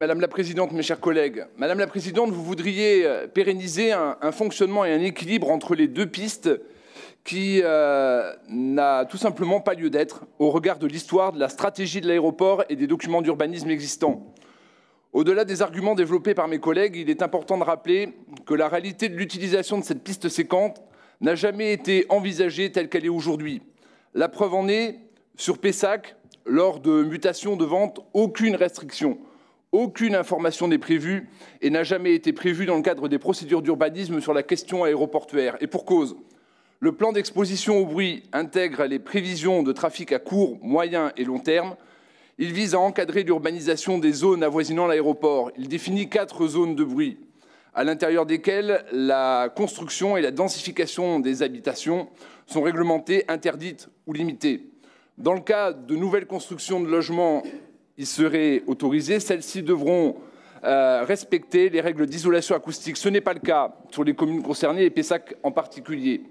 Madame la Présidente, mes chers collègues, Madame la Présidente, vous voudriez pérenniser un fonctionnement et un équilibre entre les deux pistes qui n'a tout simplement pas lieu d'être au regard de l'histoire, de la stratégie de l'aéroport et des documents d'urbanisme existants. Au-delà des arguments développés par mes collègues, il est important de rappeler que la réalité de l'utilisation de cette piste séquente n'a jamais été envisagée telle qu'elle est aujourd'hui. La preuve en est, sur Pessac, lors de mutations de vente, aucune restriction. Aucune information n'est prévue et n'a jamais été prévue dans le cadre des procédures d'urbanisme sur la question aéroportuaire. Et pour cause, le plan d'exposition au bruit intègre les prévisions de trafic à court, moyen et long terme. Il vise à encadrer l'urbanisation des zones avoisinant l'aéroport. Il définit 4 zones de bruit, à l'intérieur desquelles la construction et la densification des habitations sont réglementées, interdites ou limitées. Dans le cas de nouvelles constructions de logements, il serait autorisé. Celles-ci devront respecter les règles d'isolation acoustique. Ce n'est pas le cas sur les communes concernées et Pessac en particulier.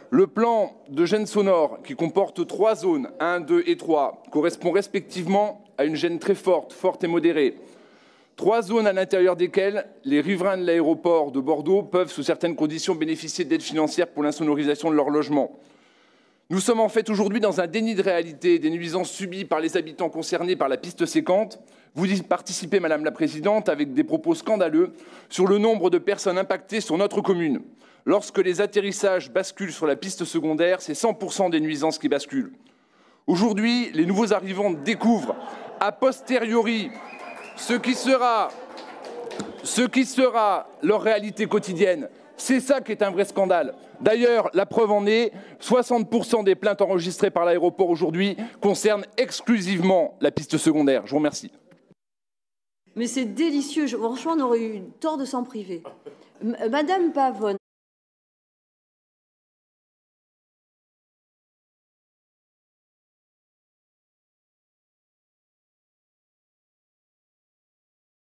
Le plan de gêne sonore, qui comporte 3 zones, 1, 2 et 3, correspond respectivement à une gêne très forte, forte et modérée. 3 zones à l'intérieur desquelles les riverains de l'aéroport de Bordeaux peuvent, sous certaines conditions, bénéficier d'aides financières pour l'insonorisation de leur logement. Nous sommes en fait aujourd'hui dans un déni de réalité des nuisances subies par les habitants concernés par la piste séquente. Vous y participez, Madame la Présidente, avec des propos scandaleux sur le nombre de personnes impactées sur notre commune. Lorsque les atterrissages basculent sur la piste secondaire, c'est 100% des nuisances qui basculent. Aujourd'hui, les nouveaux arrivants découvrent a posteriori ce qui sera leur réalité quotidienne. C'est ça qui est un vrai scandale. D'ailleurs, la preuve en est, 60% des plaintes enregistrées par l'aéroport aujourd'hui concernent exclusivement la piste secondaire. Je vous remercie. Mais c'est délicieux. Franchement, on aurait eu tort de s'en priver. Madame Pavone.